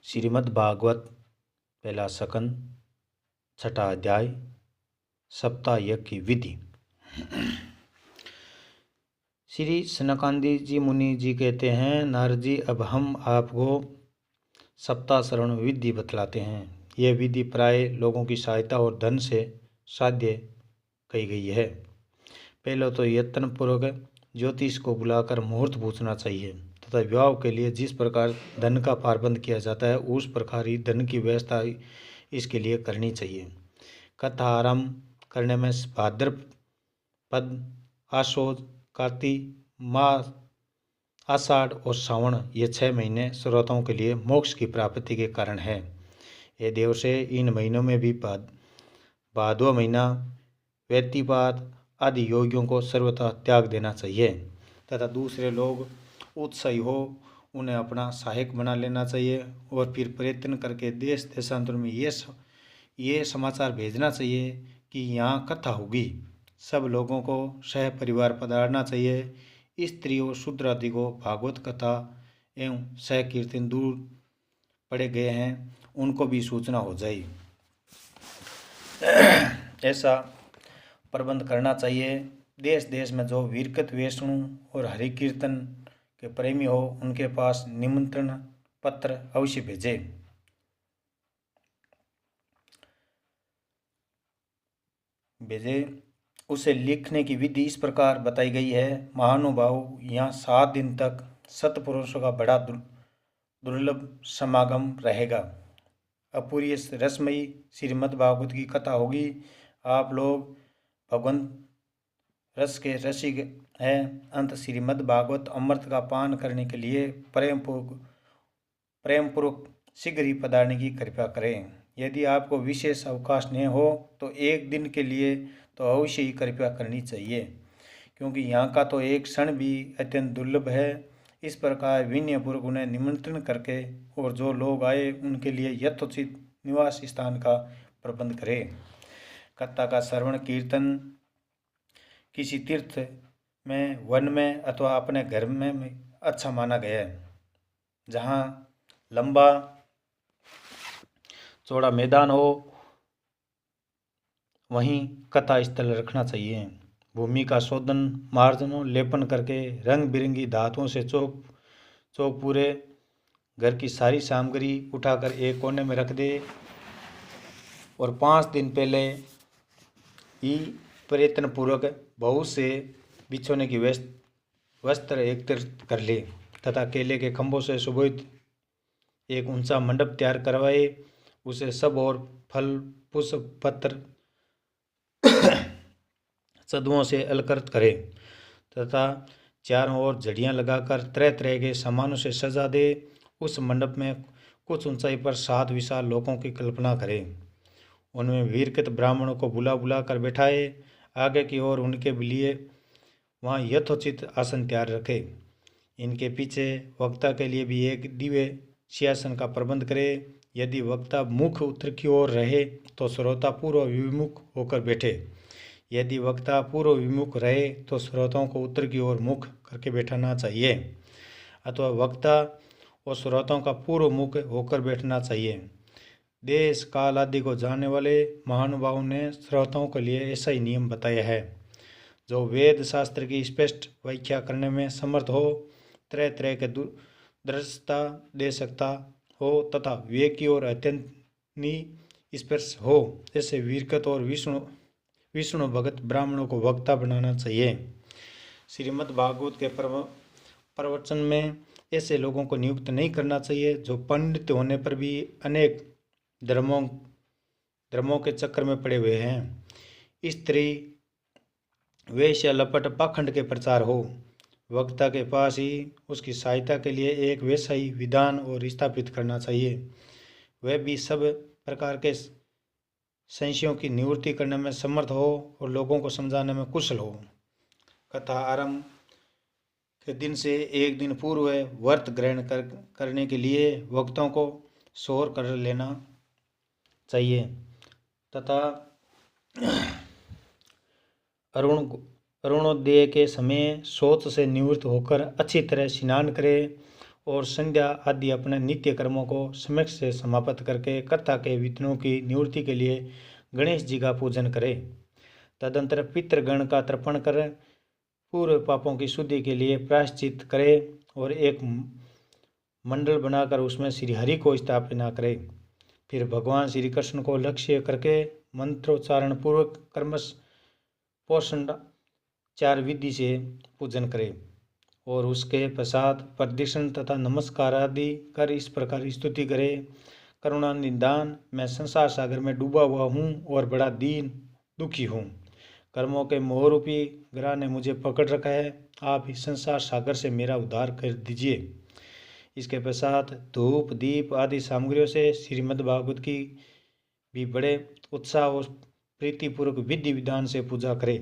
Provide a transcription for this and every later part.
श्रीमद् भागवत पहला सकंद छठा अध्याय सप्ताह यज्ञ की विधि। श्री सनकादि जी मुनि जी कहते हैं, नारद जी, अब हम आपको सप्ताह श्रवण विधि बतलाते हैं। यह विधि प्राय लोगों की सहायता और धन से साध्य कही गई है। पहले तो यत्नपूर्वक ज्योतिष को बुलाकर मुहूर्त पूछना चाहिए तथा विवाह के लिए जिस प्रकार धन का प्रबंध किया जाता है उस प्रकार ही धन की व्यवस्था इसके लिए करनी चाहिए। कथा आरंभ करने में भाद्रपद, आशोज, कार्तिक मास, आषाढ़ और श्रावण ये 6 महीने श्रोताओं के लिए मोक्ष की प्राप्ति के कारण है। ये देव से इन महीनों में भी भादवा महीना व्यतिपात आदि योगियों को सर्वथा त्याग देना चाहिए तथा दूसरे लोग उत्साही हो उन्हें अपना सहायक बना लेना चाहिए और फिर प्रयत्न करके देश देशांतर में ये समाचार भेजना चाहिए कि यहाँ कथा होगी। सब लोगों को सह परिवार पधारना चाहिए। स्त्री और शूद्र आदि को भागवत कथा एवं सह कीर्तन दूर पड़े गए हैं उनको भी सूचना हो जाए, ऐसा प्रबंध करना चाहिए। देश देश में जो वीरकत वैष्णु और हरि कीर्तन के प्रेमी हो उनके पास निमंत्रण पत्र अवश्य भेजे। उसे लिखने की विधि इस प्रकार बताई गई है। महानुभाव, यहाँ 7 दिन तक सत्पुरुषों का बड़ा दुर्लभ समागम रहेगा। अपूर्य रसमयी श्रीमद् भागवत की कथा होगी। आप लोग भगवंत रस के रसिक है। अंत श्रीमद् भागवत अमृत का पान करने के लिए प्रेम पूर्वक शीघ्र ही पधारने की कृपा करें। यदि आपको विशेष अवकाश नहीं हो तो 1 दिन के लिए तो अवश्य ही कृपा करनी चाहिए, क्योंकि यहाँ का तो एक क्षण भी अत्यंत दुर्लभ है। इस प्रकार विनयपूर्वक उन्हें निमंत्रण करके और जो लोग आए उनके लिए यथोचित निवास स्थान का प्रबंध करें। कथा का श्रवण कीर्तन किसी तीर्थ में, वन में अथवा अपने घर में अच्छा माना गया है। जहाँ लंबा चौड़ा मैदान हो वहीं कथा स्थल रखना चाहिए। भूमि का शोधन, मार्जन, लेपन करके रंग बिरंगी धातुओं से चौक पूरे घर की सारी सामग्री उठाकर एक कोने में रख दे और 5 दिन पहले ही प्रयत्न पूर्वक बहुत से बिछोने की वस्त्र एकत्रित कर ले तथा केले के खंभों से सुबोधित एक ऊंचा मंडप तैयार करवाए। उसे सब और फल, पुष्प, पत्र, सदुओं से अलंकृत करे तथा चारों ओर झड़ियाँ लगाकर तरह तरह के सामानों से सजा दे। उस मंडप में कुछ ऊंचाई पर 7 विशाल लोकों की कल्पना करे। उनमें वीरकृत ब्राह्मणों को बुला कर बैठाए। आगे की ओर उनके लिए वहाँ यथोचित आसन तैयार रखे। इनके पीछे वक्ता के लिए भी एक दिव्य सिंहासन का प्रबंध करे। यदि वक्ता मुख उत्तर की ओर रहे तो श्रोता पूर्व विमुख होकर बैठे। यदि वक्ता पूर्व विमुख रहे तो श्रोताओं को उत्तर की ओर मुख करके बैठाना चाहिए अथवा वक्ता और श्रोताओं का पूर्व मुख होकर बैठना चाहिए। देश काल आदि को जानने वाले महानुभावों ने श्रोताओं के लिए ऐसा ही नियम बताया है। जो वेद शास्त्र की स्पष्ट व्याख्या करने में समर्थ हो, तरह तरह के दृष्टता दे सकता हो तथा विवेकी और अत्यंत निष्पक्ष हो, जैसे वीरकत और विष्णु भगत ब्राह्मणों को वक्ता बनाना चाहिए। श्रीमद् भागवत के प्रवचन में ऐसे लोगों को नियुक्त नहीं करना चाहिए जो पंडित होने पर भी अनेक धर्मों के चक्कर में पड़े हुए हैं। स्त्री वेश्या लपट पाखंड के प्रचार हो। वक्ता के पास ही उसकी सहायता के लिए एक वैसा ही विधान और स्थापित करना चाहिए। वह भी सब प्रकार के संशयों की निवृत्ति करने में समर्थ हो और लोगों को समझाने में कुशल हो। कथा आरंभ के दिन से 1 दिन पूर्व व्रत ग्रहण करने के लिए वक्ताओं को सोहर कर लेना चाहिए तथा अरुणोदय के समय शौच से निवृत्त होकर अच्छी तरह स्नान करे और संध्या आदि अपने नित्य कर्मों को समय से समाप्त करके कर्ता के विघ्नों की निवृत्ति के लिए गणेश जी का पूजन करें। तदंतर पितृगण का तर्पण कर पूर्व पापों की शुद्धि के लिए प्रायश्चित करे और एक मंडल बनाकर उसमें श्री हरि को स्थापना करे। फिर भगवान श्री कृष्ण को लक्ष्य करके मंत्रोच्चारण पूर्वक कर्मश पोषण चार विधि से पूजन करे और उसके पश्चात प्रदक्षिण तथा नमस्कार आदि कर इस प्रकार स्तुति करे। करुणा निदान, मैं संसार सागर में डूबा हुआ हूँ और बड़ा दीन दुखी हूँ। कर्मों के मोहरूपी ग्रह ने मुझे पकड़ रखा है, आप इस संसार सागर से मेरा उद्धार कर दीजिए। इसके पश्चात धूप दीप आदि सामग्रियों से श्रीमद् भागवत की भी बड़े उत्साह और प्रीतिपूर्वक विधि विधान से पूजा करे।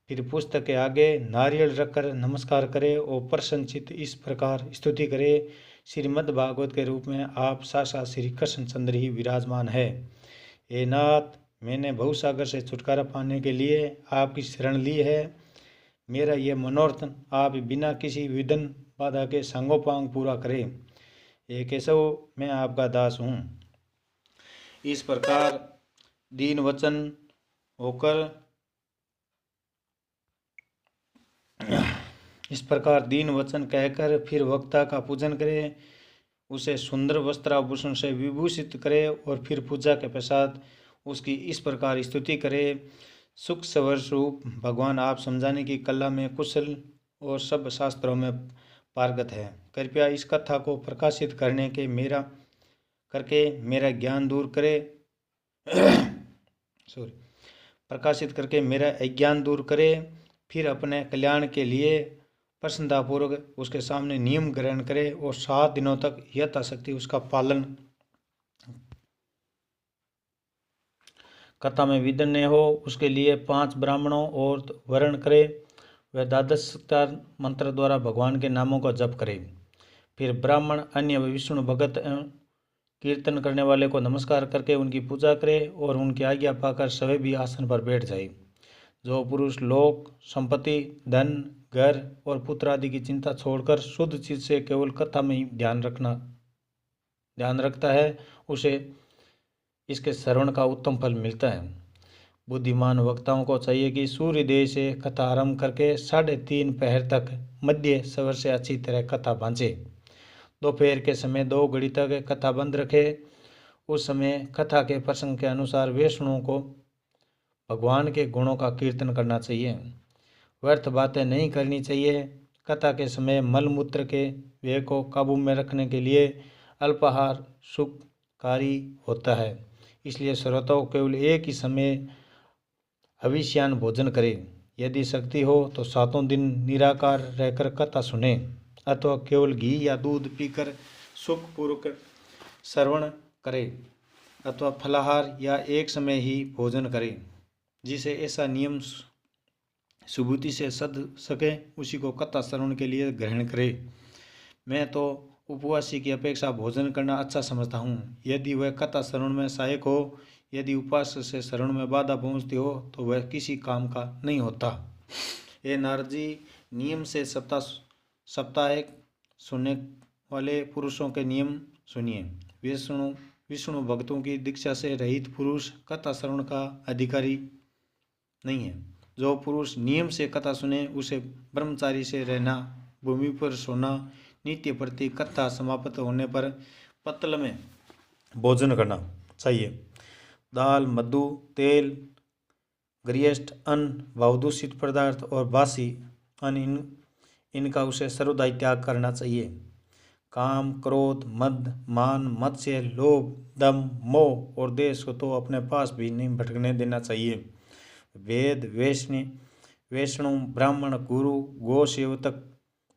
फिर पुस्तक के आगे नारियल रखकर नमस्कार करे और प्रसन्नचित इस प्रकार स्तुति करे, श्रीमद् भागवत के रूप में आप साक्षात श्री कृष्णचंद्र ही विराजमान है। हे नाथ, मैंने भवसागर से छुटकारा पाने के लिए आपकी शरण ली है। मेरा यह मनोरथ आप बिना किसी विघ्न बाधा के सांगोपांग पूरा करें। हे केशव, मैं आपका दास हूँ। इस प्रकार दीन वचन कहकर फिर वक्ता का पूजन करें, उसे सुंदर वस्त्राभूषण से विभूषित करे और फिर पूजा के पश्चात उसकी इस प्रकार स्तुति करे। सुख सवर स्वरूप भगवान, आप समझाने की कला में कुशल और सब शास्त्रों में पारगत है। कृपया इस कथा को प्रकाशित करके मेरा ज्ञान दूर करे मेरा अज्ञान दूर करे। फिर अपने कल्याण के लिए प्रसन्नतापूर्वक उसके सामने नियम ग्रहण करे और 7 दिनों तक यथाशक्ति उसका पालन। कथा में विघ्न न हो उसके लिए 5 ब्राह्मणों और वर्ण करे। वह द्वादश मंत्र द्वारा भगवान के नामों का जप करे। फिर ब्राह्मण अन्य विष्णु भगत कीर्तन करने वाले को नमस्कार करके उनकी पूजा करे और उनकी आज्ञा पाकर सभी भी आसन पर बैठ जाए। जो पुरुष लोक संपत्ति धन घर और पुत्र आदि की चिंता छोड़कर शुद्ध चीज से केवल कथा में ही ध्यान रखता है, उसे इसके श्रवण का उत्तम फल मिलता है। बुद्धिमान वक्ताओं को चाहिए कि सूर्योदय से कथा आरंभ करके 3:30 पहर तक मध्य स्वर से अच्छी तरह कथा बांधे। दोपहर के समय 2 घड़ी तक कथा बंद रखे। उस समय कथा के प्रसंग के अनुसार वैष्णवों को भगवान के गुणों का कीर्तन करना चाहिए। व्यर्थ बातें नहीं करनी चाहिए। कथा के समय मलमूत्र के व्यय को काबू में रखने के लिए अल्पाहार सुखकारी होता है, इसलिए श्रोताओं केवल एक ही समय हविष्यान भोजन करें। यदि शक्ति हो तो 7 दिन निराकार रहकर कथा सुने अथवा केवल घी या दूध पीकर सुखपूर्वक श्रवण करें अथवा फलाहार या एक समय ही भोजन करें। जिसे ऐसा नियम सुबुद्धि से सध सके उसी को कथा श्रवण के लिए ग्रहण करे। मैं तो उपवासी की अपेक्षा भोजन करना अच्छा समझता हूँ। यदि वह कथा श्रवण में सहायक हो, यदि उपवास से श्रवण में बाधा पहुँचती हो तो वह किसी काम का नहीं होता। हे नारद जी, नियम से साप्ताहिक सुनने वाले पुरुषों के नियम सुनिए। विष्णु भक्तों की दीक्षा से रहित पुरुष कथा श्रवण का अधिकारी नहीं है। जो पुरुष नियम से कथा सुने उसे ब्रह्मचारी से रहना, भूमि पर सोना, नित्य प्रति कथा समाप्त होने पर पत्तल में भोजन करना चाहिए। दाल मधु तेल गृहस्थ अन्न बहुदूषित पदार्थ और बासी अन्न इनका उसे सर्वदा त्याग करना चाहिए। काम क्रोध मद मान मत्स्य लोभ दम मोह और देश को तो अपने पास भी नहीं भटकने देना चाहिए। वेद वैष्णव ब्राह्मण गुरु गो सेवतक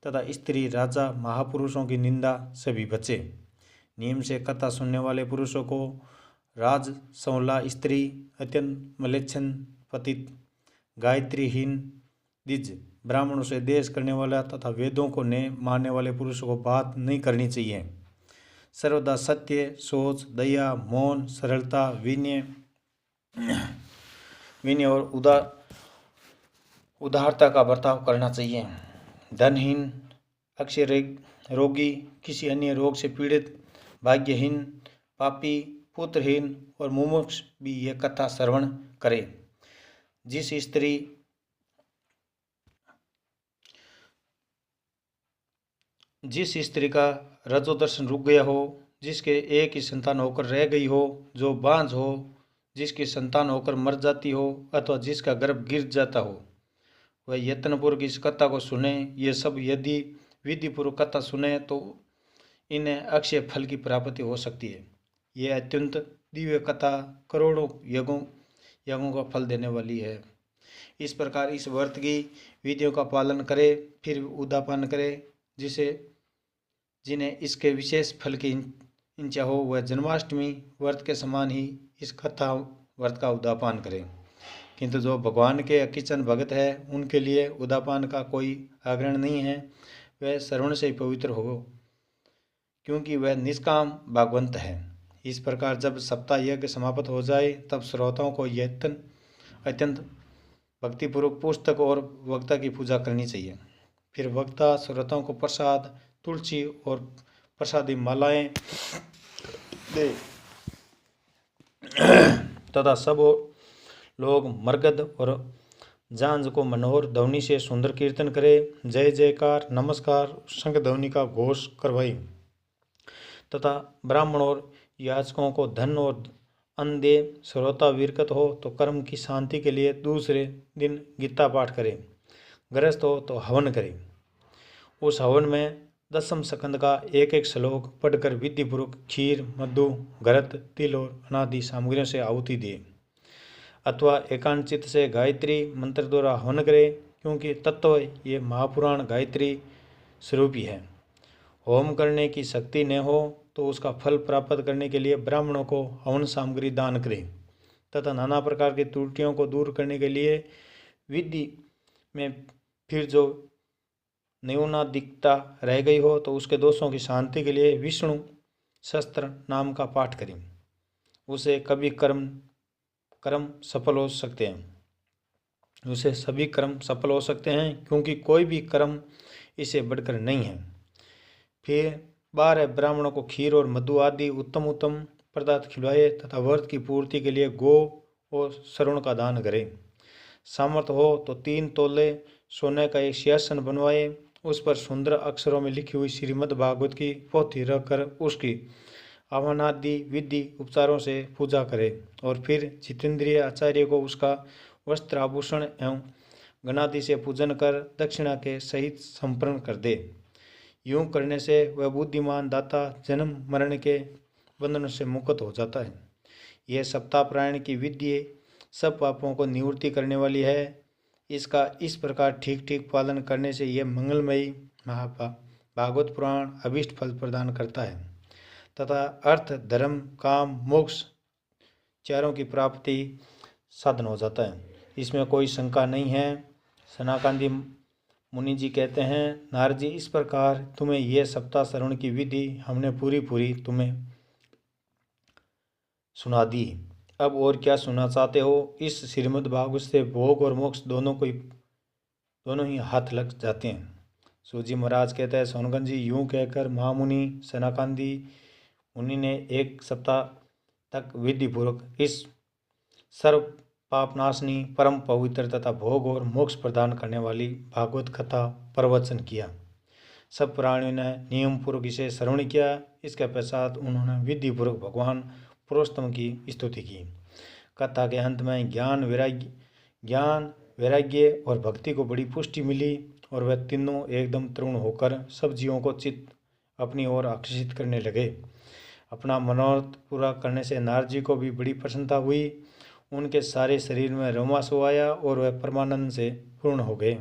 तथा स्त्री राजा महापुरुषों की निंदा से भी बचे। नियम से कथा सुनने वाले पुरुषों को राज संवला स्त्री अत्यंत मलेच्छन पतित गायत्रीहीन द्विज ब्राह्मणों से देश करने वाला तथा वेदों को न मानने वाले पुरुषों को बात नहीं करनी चाहिए। सर्वदा सत्य सोच दया मौन सरलता विनय और उदारता का बर्ताव करना चाहिए। धनहीन रोगी, किसी अन्य रोग से पीड़ित, भाग्यहीन, पापी, पुत्रहीन और मुमुक्ष भी यह कथा श्रवण करे। जिस स्त्री का रजोदर्शन रुक गया हो, जिसके एक ही संतान होकर रह गई हो, जो बांझ हो, जिसकी संतान होकर मर जाती हो अथवा जिसका गर्भ गिर जाता हो, वह यत्नपूर्वक इस कथा को सुने। ये सब यदि विधिपूर्वक कथा सुने तो इन्हें अक्षय फल की प्राप्ति हो सकती है। ये अत्यंत दिव्य कथा करोड़ों यज्ञों का फल देने वाली है। इस प्रकार इस व्रत की विधियों का पालन करे, फिर उदापान करे। जिन्हें इसके विशेष फल की इच्छा हो वह जन्माष्टमी व्रत के समान ही इस कथा व्रत का उदापान करें। किंतु जो भगवान के अकिंचन भगत है उनके लिए उदापान का कोई आग्रह नहीं है। वह श्रवण से ही पवित्र हो, क्योंकि वह निष्काम भागवंत है। इस प्रकार जब सप्ताह यज्ञ समाप्त हो जाए तब श्रोताओं को अत्यंत भक्तिपूर्वक पुस्तक और वक्ता की पूजा करनी चाहिए। फिर वक्ता श्रोताओं को प्रसाद, तुलसी और प्रसादी मालाएं दे तथा सब लोग मरगद और झांझ को मनोहर ध्वनि से सुंदर कीर्तन करे, जय जयकार, नमस्कार, शंख ध्वनि का घोष करवाई तथा ब्राह्मण और याचकों को धन और अन्न दे। श्रोता विरक्त हो तो कर्म की शांति के लिए दूसरे दिन गीता पाठ करे, गृहस्थ हो तो हवन करे। उस हवन में 10 स्कंद का एक श्लोक पढ़कर विधिपूर्वक खीर, मधु, घृत, तिल और अनादि सामग्रियों से आहुति दे अथवा एकांचित से गायत्री मंत्र द्वारा हवन करे, क्योंकि तत्व ये महापुराण गायत्री स्वरूप ही है। होम करने की शक्ति न हो तो उसका फल प्राप्त करने के लिए ब्राह्मणों को हवन सामग्री दान करें तथा नाना प्रकार की त्रुटियों को दूर करने के लिए विधि में फिर जो न्यूनाधिकता रह गई हो तो उसके दोषों की शांति के लिए विष्णु शस्त्र नाम का पाठ करें। उसे कभी कर्म सफल हो सकते हैं। उसे सभी कर्म सफल हो सकते हैं, क्योंकि कोई भी कर्म इसे बढ़कर नहीं है। फिर 12 ब्राह्मणों को खीर और मधु आदि उत्तम पदार्थ खिलवाए तथा व्रत की पूर्ति के लिए गो और श्रवण का दान करें। सामर्थ्य हो तो 3 तोले सोने का एक सिंहासन बनवाए, उस पर सुंदर अक्षरों में लिखी हुई श्रीमद् भागवत की पोथी रखकर उसकी आवाहनादि विधि उपचारों से पूजा करे और फिर जितेंद्रिय आचार्य को उसका वस्त्र आभूषण एवं गणादि से पूजन कर दक्षिणा के सहित संपन्न कर दे। यूं करने से वह बुद्धिमान दाता जन्म मरण के बंधनों से मुक्त हो जाता है। यह सप्ताह पारायण की विधि सब पापों को निवृत्ति करने वाली है। इसका इस प्रकार ठीक पालन करने से यह मंगलमयी भागवत पुराण अभीष्ट फल प्रदान करता है तथा अर्थ, धर्म, काम, मोक्ष चारों की प्राप्ति साधन हो जाता है। इसमें कोई शंका नहीं है। सनाकांदी मुनि जी कहते हैं, नारद जी, इस प्रकार तुम्हें यह सप्ताह श्रवण की विधि हमने पूरी तुम्हें सुना दी। अब और क्या सुनना चाहते हो? इस श्रीमद् भागवत से भोग और मोक्ष दोनों ही हाथ लग जाते हैं। सूजी महाराज कहते हैं, सोनगंज जी, यूं कहकर महामुनि सनाकांदी मुनि ने 1 सप्ताह तक विधिपूर्वक इस सर्व पापनाशनी, परम पवित्र तथा भोग और मोक्ष प्रदान करने वाली भागवत कथा प्रवचन किया। सब प्राणियों ने नियम पूर्वक इसे श्रवण किया। इसके पश्चात उन्होंने विधिपूर्वक भगवान पुरुषोत्तम की स्तुति की। कथा के अंत में ज्ञान, वैराग्य और भक्ति को बड़ी पुष्टि मिली और वह तीनों एकदम तृण होकर सब जीवों को चित्त अपनी ओर आकर्षित करने लगे। अपना मनोरथ पूरा करने से नारद जी को भी बड़ी प्रसन्नता हुई। उनके सारे शरीर में रोमांच आया और वह परमानंद से पूर्ण हो गए।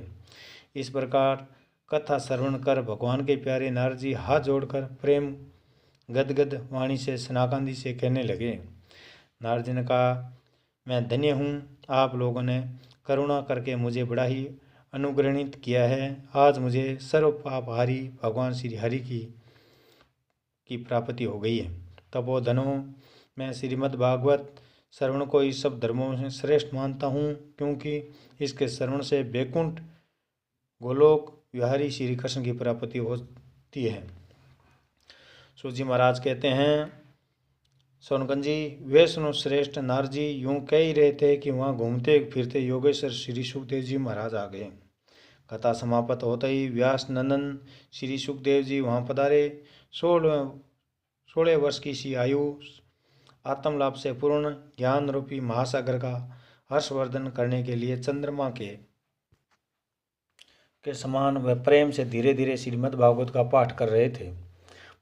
इस प्रकार कथा श्रवण कर भगवान के प्यारे नारद जी हाथ जोड़कर प्रेम गदगद वाणी से सनाकांदी से कहने लगे। नारद जी ने कहा, मैं धन्य हूँ, आप लोगों ने करुणा करके मुझे बड़ा ही अनुग्रहित किया है। आज मुझे सर्व पापहारी भगवान श्री हरि की प्राप्ति हो गई है। तपोधनों, मैं श्रीमद् भागवत श्रवण को इस सब धर्मों में श्रेष्ठ मानता हूँ, क्योंकि इसके श्रवण से वैकुंठ गोलोक विहारी श्री कृष्ण की प्राप्ति होती है। सूजी महाराज कहते हैं, सोनकन जी, वे सुनो श्रेष्ठ नारजी यूं कह ही रहे थे कि वहाँ घूमते फिरते योगेश्वर श्री सुखदेव जी महाराज आ गए। कथा समाप्त होते ही व्यास नंदन श्री सुखदेव जी वहाँ पधारे। 16 वर्ष की सी आयु आत्मलाभ से पूर्ण ज्ञान रूपी महासागर का हर्षवर्धन करने के लिए चंद्रमा के समान व प्रेम से धीरे धीरे श्रीमद् भागवत का पाठ कर रहे थे।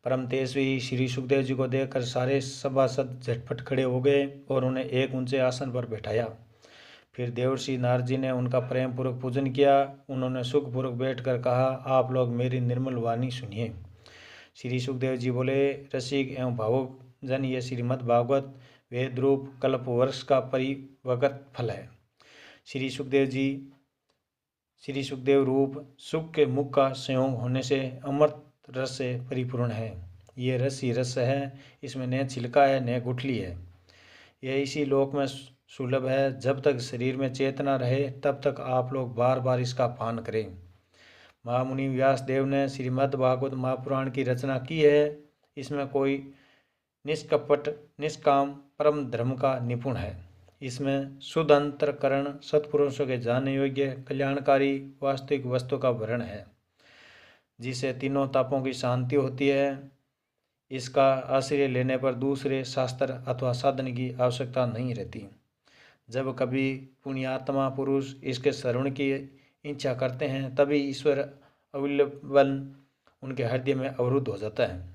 परम तेजस्वी श्री सुखदेव जी को देखकर सारे सभासद झटपट खड़े हो गए और उन्हें एक ऊंचे आसन पर बैठाया। फिर देवर्षि नारद जी ने उनका प्रेम पूर्वक पूजन किया। उन्होंने सुखपूर्वक बैठकर कहा, आप लोग मेरी निर्मल वाणी सुनिए। श्री सुखदेव जी बोले, रसिक एवं भावुक जन, ये श्रीमद् भागवत वेद रूप कल्प वर्ष का परिवगत फल है। श्री सुखदेव रूप सुख के मुख का संयोग होने से अमृत रस से परिपूर्ण है। ये रस ही रस है, इसमें न छिलका है न गुठली है। यह इसी लोक में सुलभ है। जब तक शरीर में चेतना रहे तब तक आप लोग बार बार इसका पान करें। महामुनि व्यास देव ने श्रीमद् भागवत महापुराण की रचना की है। इसमें कोई निष्कपट निष्काम परम धर्म का निपुण है। इसमें शुद्ध अंतरकरण सत्पुरुषों के जानने योग्य कल्याणकारी वास्तविक वस्तु का वर्णन है, जिसे तीनों तापों की शांति होती है। इसका आश्रय लेने पर दूसरे शास्त्र अथवा साधन की आवश्यकता नहीं रहती। जब कभी पुण्यात्मा पुरुष इसके श्रवण की इच्छा करते हैं तभी ईश्वर अवलंबन उनके हृदय में अवरुद्ध हो जाता है।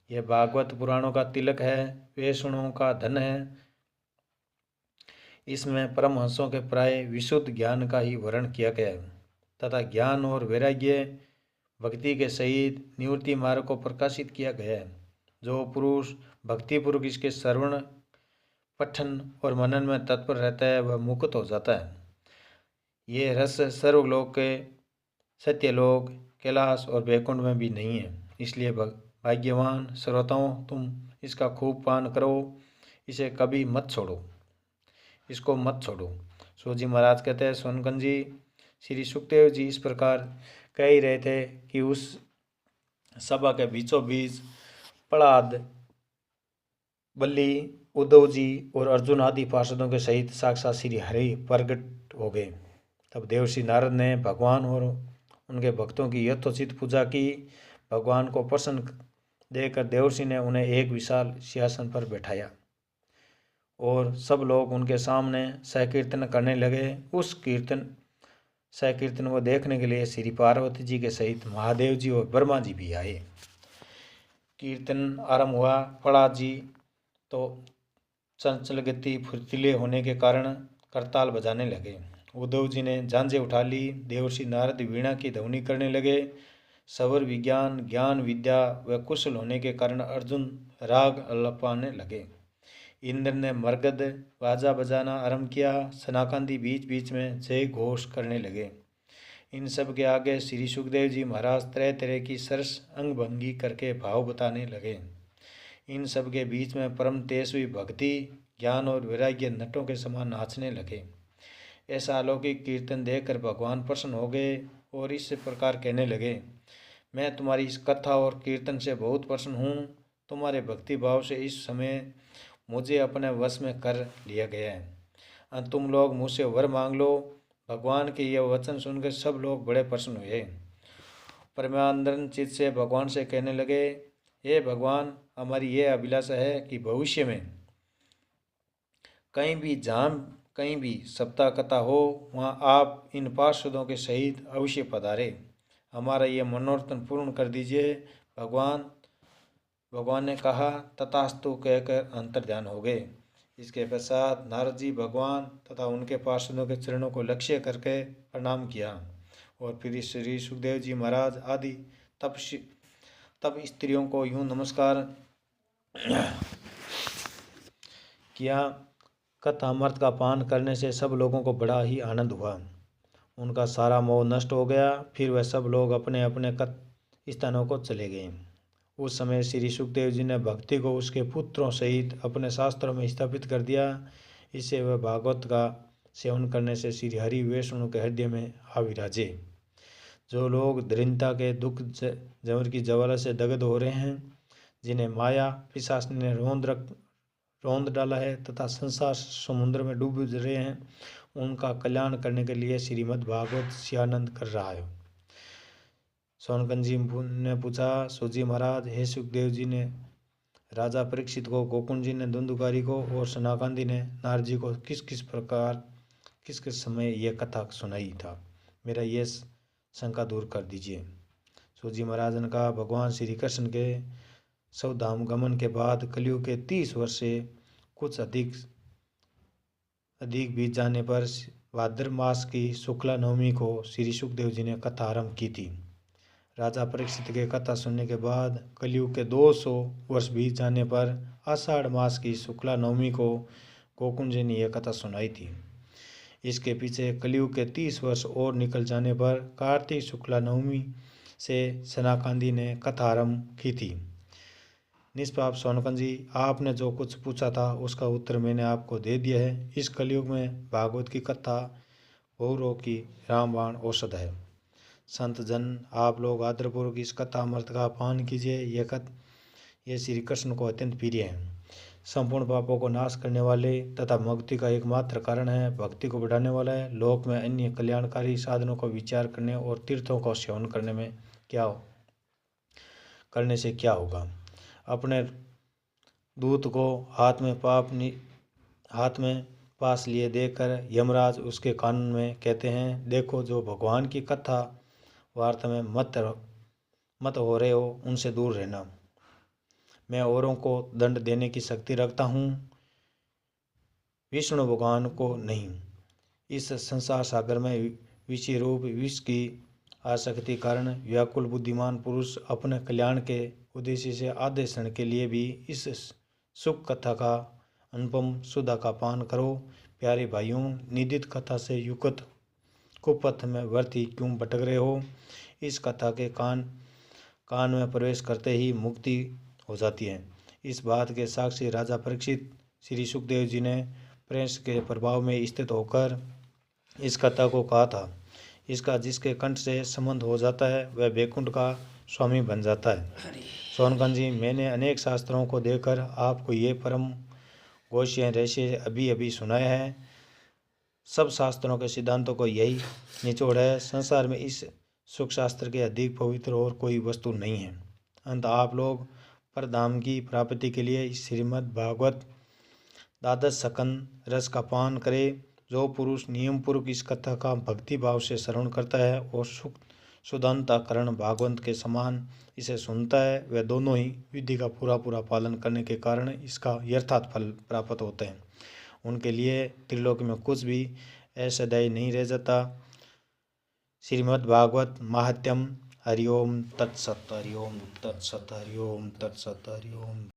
यह भागवत पुराणों का तिलक है, वैष्णवों का धन है। इसमें परमहंसों के प्राय विशुद्ध ज्ञान का ही वर्णन किया गया है तथा ज्ञान और वैराग्य भक्ति के सहित निवृत्ति मार्ग को प्रकाशित किया गया है। जो पुरुष भक्तिपूर्वक इसके श्रवण पठन और मनन में तत्पर रहता है वह मुक्त हो जाता है। ये रस सर्वलोक के सत्यलोक कैलाश और वैकुंठ में भी नहीं है। इसलिए भाग्यवान श्रोताओं, तुम इसका खूब पान करो, इसे कभी मत छोड़ो, इसको मत छोड़ो। सूजी महाराज कहते हैं, सोनकन जी, श्री सुखदेव जी इस प्रकार कह ही रहे थे कि उस सभा के बीचों बीच प्रहलाद, बल्ली, उद्धव जी और अर्जुन आदि पार्षदों के सहित साक्षात श्री हरि प्रकट हो गए। तब देवर्षि नारद ने भगवान और उनके भक्तों की यथोचित पूजा की। भगवान को प्रसन्न देखकर देवर्षि ने उन्हें एक विशाल सिंहासन पर बैठाया और सब लोग उनके सामने सहकीर्तन करने लगे। उस सहकीर्तन को देखने के लिए श्री पार्वती जी के सहित महादेव जी और ब्रह्मा जी भी आए। कीर्तन आरंभ हुआ। प्रहलाद जी तो चंचल गति फुर्तीले होने के कारण करताल बजाने लगे। उद्धव जी ने झांझे उठा ली। देवर्षि नारद वीणा की ध्वनि करने लगे। सवर विज्ञान, ज्ञान, विद्या व कुशल होने के कारण अर्जुन राग अलपाने लगे। इंद्र ने मरगद बाजा बजाना आरंभ किया। सनाकांदी बीच बीच में जय घोष करने लगे। इन सब के आगे श्री सुखदेव जी महाराज तरह तरह की सरस अंगभंगी करके भाव बताने लगे। इन सब के बीच में परम तेजस्वी भक्ति, ज्ञान और वैराग्य नटों के समान नाचने लगे। ऐसा अलौकिक कीर्तन देखकर भगवान प्रसन्न हो गए और इस प्रकार कहने लगे, मैं तुम्हारी इस कथा और कीर्तन से बहुत प्रसन्न हूँ। तुम्हारे भक्ति भाव से इस समय मुझे अपने वश में कर लिया गया है। तुम लोग मुझसे वर मांग लो। भगवान के यह वचन सुनकर सब लोग बड़े प्रसन्न हुए। परमानंद चित्त से भगवान से कहने लगे, हे भगवान, हमारी यह अभिलाषा है कि भविष्य में कहीं भी सप्ताह कथा हो, वहाँ आप इन पार्षदों के सहित अवश्य पधारे। हमारा ये मनोरथ पूर्ण कर दीजिए। भगवान ने कहा, तथास्तु कहकर अंतर्ध्यान हो गए। इसके पश्चात नारद जी भगवान तथा उनके पार्षदों के चरणों को लक्ष्य करके प्रणाम किया और फिर श्री सुखदेव जी महाराज आदि तब स्त्रियों को यूं नमस्कार किया। कथामृत का पान करने से सब लोगों को बड़ा ही आनंद हुआ। उनका सारा मोह नष्ट हो गया। फिर वह सब लोग अपने अपने स्थानों को चले गए। उस समय श्री सुखदेव जी ने भक्ति को उसके पुत्रों सहित अपने शास्त्रों में स्थापित कर दिया। इससे वह भागवत का सेवन करने से श्री हरि वैष्णव के हृदय में आ विराजे। जो लोग दरिद्रता के दुख जवर की ज्वाला से दग्ध हो रहे हैं, जिन्हें माया पिशाच ने रौंद डाला है तथा संसार समुद्र में डूब रहे हैं, उनका कल्याण करने के लिए श्रीमद् भागवत सियानंद कर रहा है। सोनकन जी ने पूछा, सूजी महाराज, हे सुखदेव जी ने राजा परीक्षित को, गोकुंड जी ने धुंधुकारी को और सनाकांदी ने नारद जी को किस किस समय यह कथा सुनाई था, मेरा ये शंका दूर कर दीजिए। सूजी महाराज ने कहा, भगवान श्री कृष्ण के सौधाम गमन के बाद कलयुग के 30 वर्ष से कुछ अधिक बीत जाने पर भाद्र मास की शुक्ला नवमी को श्री सुखदेव जी ने कथा आरंभ की थी। राजा परीक्षित के कथा सुनने के बाद कलयुग के 200 वर्ष बीत जाने पर आषाढ़ मास की शुक्ला नवमी को गोकुंड जी ने यह कथा सुनाई थी। इसके पीछे कलयुग के 30 वर्ष और निकल जाने पर कार्तिक शुक्ला नवमी से सनाकांदी ने कथा आरंभ की थी। निष्पाप सोनकन जी, आपने जो कुछ पूछा था उसका उत्तर मैंने आपको दे दिया है। इस कलयुग में भागवत की कथा बहुरों की रामबाण औषध है। संत जन, आप लोग आदरपूर्वक इस कथा अमृत का पान कीजिए। यह श्री कृष्ण को अत्यंत प्रिय है, संपूर्ण पापों को नाश करने वाले तथा मुक्ति का एकमात्र कारण है, भक्ति को बढ़ाने वाला है। लोक में अन्य कल्याणकारी साधनों को विचार करने और तीर्थों का सेवन करने से क्या होगा। अपने दूत को हाथ में पास लिए देखकर यमराज उसके कान में कहते हैं, देखो, जो भगवान की कथा वार्ता में मत हो रहे हो उनसे दूर रहना। मैं औरों को दंड देने की शक्ति रखता हूँ, विष्णु भगवान को नहीं। इस संसार सागर में विषय रूप विष की आसक्ति कारण व्याकुल बुद्धिमान पुरुष अपने कल्याण के उद्देश्य से आधे क्षण के लिए भी इस सुख कथा का अनुपम सुधा का पान करो। प्यारे भाइयों, निदित कथा से युक्त कुपथ में वर्ती क्यों भटक रहे हो। इस कथा के कान में प्रवेश करते ही मुक्ति हो जाती है। इस बात के साक्षी राजा परीक्षित श्री सुखदेव जी ने प्रेस के प्रभाव में स्थित होकर इस कथा को कहा था। इसका जिसके कंठ से संबंध हो जाता है वह वैकुंठ का स्वामी बन जाता है। सोनकन जी, मैंने अनेक शास्त्रों को देखकर आपको ये परम घोष्य रहस्य अभी सुनाया है। सब शास्त्रों के सिद्धांतों को यही निचोड़ है। संसार में इस सुख शास्त्र के अधिक पवित्र और कोई वस्तु नहीं है। अंत आप लोग परधाम की प्राप्ति के लिए श्रीमद् भागवत द्वादश स्कंद रस का पान करे। जो पुरुष नियम पूर्वक इस कथा का भक्ति भाव से श्रवण करता है और सुधांतकरण भागवत के समान इसे सुनता है, वह दोनों ही विधि का पूरा पालन करने के कारण इसका यथार्थ फल प्राप्त होते हैं। उनके लिए त्रिलोक में कुछ भी असदायी नहीं रह जाता। श्रीमद् भागवत महात्म्यम। हरिओम तत्सत, हरिओम तत्सत, हरिओम तत्सत, हरिओम।